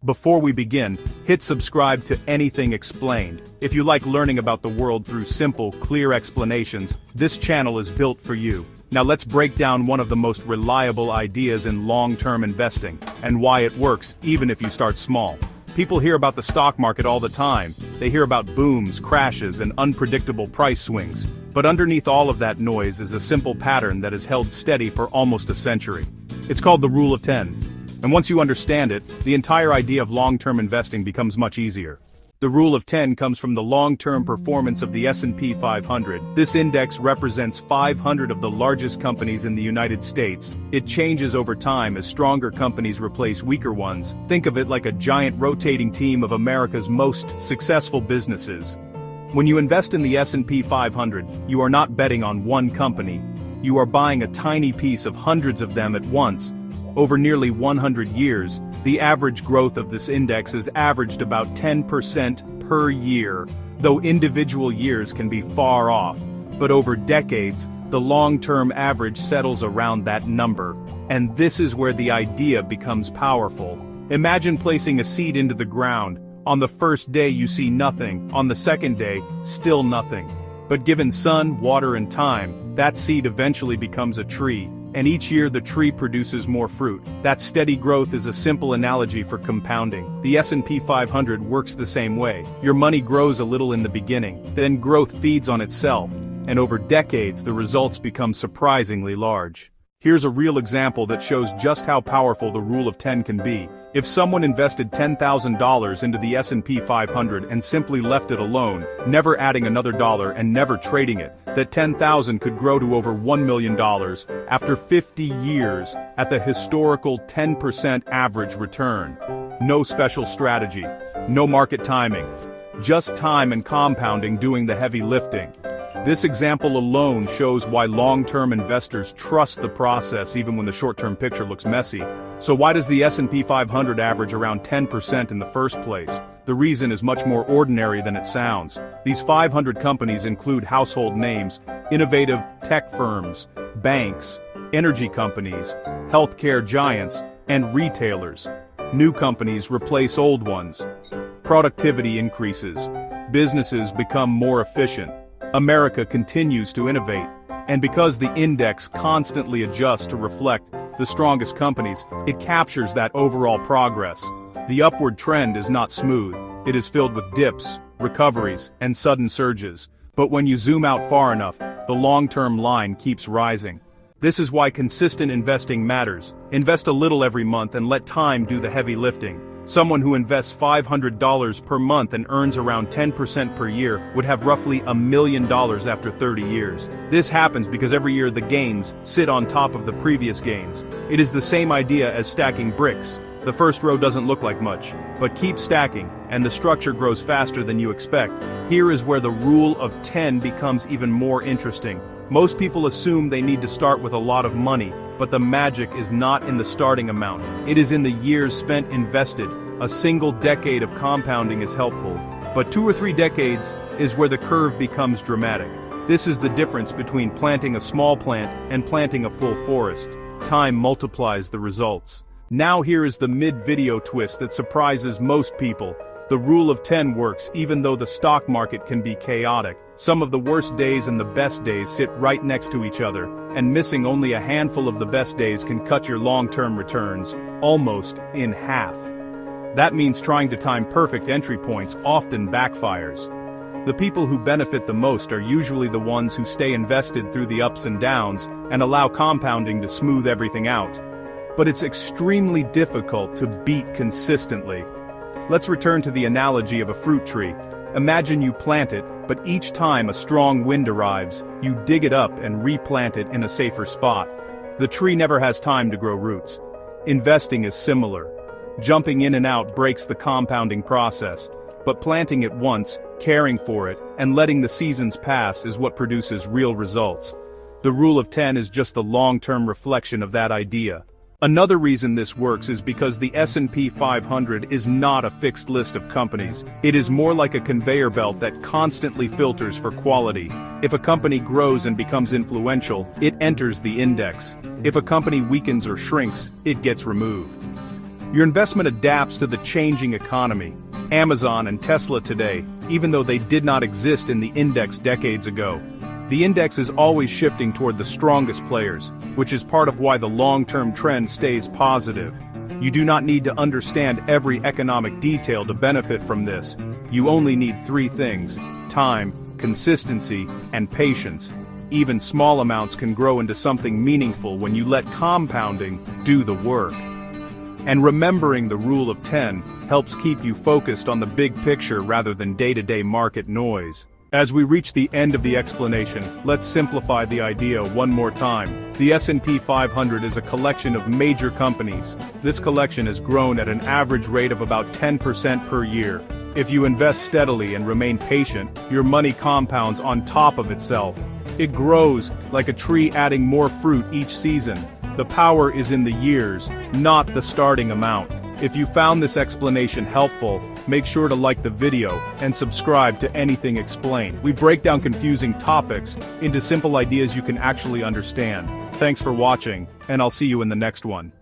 Before we begin, hit subscribe to Anything Explained. If you like learning about the world through simple, clear explanations, this channel is built for you. Now let's break down one of the most reliable ideas in long-term investing, and why it works even if you start small. People hear about the stock market all the time. They hear about booms, crashes, and unpredictable price swings. But underneath all of that noise is a simple pattern that has held steady for almost a century. It's called the Rule of 10. And once you understand it, the entire idea of long-term investing becomes much easier. The Rule of 10 comes from the long-term performance of the S&P 500. This index represents 500 of the largest companies in the United States. It changes over time as stronger companies replace weaker ones. Think of it like a giant rotating team of America's most successful businesses. When you invest in the S&P 500, you are not betting on one company. You are buying a tiny piece of hundreds of them at once. Over nearly 100 years, the average growth of this index has averaged about 10% per year, though individual years can be far off. But over decades, the long-term average settles around that number. And this is where the idea becomes powerful. Imagine placing a seed into the ground. On the first day you see nothing, on the second day, still nothing. But given sun, water, and time, that seed eventually becomes a tree. And each year the tree produces more fruit. That steady growth is a simple analogy for compounding. The S&P 500 works the same way. Your money grows a little in the beginning, then growth feeds on itself, and over decades the results become surprisingly large. Here's a real example that shows just how powerful the Rule of 10 can be. If someone invested $10,000 into the S&P 500 and simply left it alone, never adding another dollar and never trading it, that $10,000 could grow to over $1 million after 50 years at the historical 10% average return. No special strategy, no market timing, just time and compounding doing the heavy lifting. This example alone shows why long-term investors trust the process even when the short-term picture looks messy. So why does the S&P 500 average around 10% in the first place? The reason is much more ordinary than it sounds. These 500 companies include household names, innovative tech firms, banks, energy companies, healthcare giants, and retailers. New companies replace old ones. Productivity increases. Businesses become more efficient. America continues to innovate, and because the index constantly adjusts to reflect the strongest companies, it captures that overall progress. The upward trend is not smooth. It is filled with dips, recoveries, and sudden surges. But when you zoom out far enough, the long-term line keeps rising. This is why consistent investing matters. Invest a little every month and let time do the heavy lifting. Someone who invests $500 per month and earns around 10% per year would have roughly $1 million after 30 years. This happens because every year the gains sit on top of the previous gains. It is the same idea as stacking bricks. The first row doesn't look like much, but keep stacking, and the structure grows faster than you expect. Here is where the Rule of 10 becomes even more interesting. Most people assume they need to start with a lot of money, but the magic is not in the starting amount. It is in the years spent invested. A single decade of compounding is helpful, but 2 or 3 decades is where the curve becomes dramatic. This is the difference between planting a small plant and planting a full forest. Time multiplies the results. Now here is the mid-video twist that surprises most people. The Rule of 10 works even though the stock market can be chaotic. Some of the worst days and the best days sit right next to each other, and missing only a handful of the best days can cut your long-term returns almost in half. That means trying to time perfect entry points often backfires. The people who benefit the most are usually the ones who stay invested through the ups and downs and allow compounding to smooth everything out. But it's extremely difficult to beat consistently. Let's return to the analogy of a fruit tree. Imagine you plant it, but each time a strong wind arrives, you dig it up and replant it in a safer spot. The tree never has time to grow roots. Investing is similar. Jumping in and out breaks the compounding process, but planting it once, caring for it, and letting the seasons pass is what produces real results. The Rule of 10 is just the long-term reflection of that idea. Another reason this works is because the S&P 500 is not a fixed list of companies. It is more like a conveyor belt that constantly filters for quality. If a company grows and becomes influential, it enters the index. If a company weakens or shrinks, it gets removed. Your investment adapts to the changing economy. Amazon and Tesla today, even though they did not exist in the index decades ago. The index is always shifting toward the strongest players, which is part of why the long-term trend stays positive. You do not need to understand every economic detail to benefit from this. You only need three things: time, consistency, and patience. Even small amounts can grow into something meaningful when you let compounding do the work. And remembering the rule of 10 helps keep you focused on the big picture rather than day-to-day market noise. As we reach the end of the explanation, let's simplify the idea one more time. The S&P 500 is a collection of major companies. This collection has grown at an average rate of about 10% per year. If you invest steadily and remain patient, your money compounds on top of itself. It grows like a tree, adding more fruit each season. The power is in the years, not the starting amount. If you found this explanation helpful, make sure to like the video and subscribe to Anything Explained. We break down confusing topics into simple ideas you can actually understand. Thanks for watching, and I'll see you in the next one.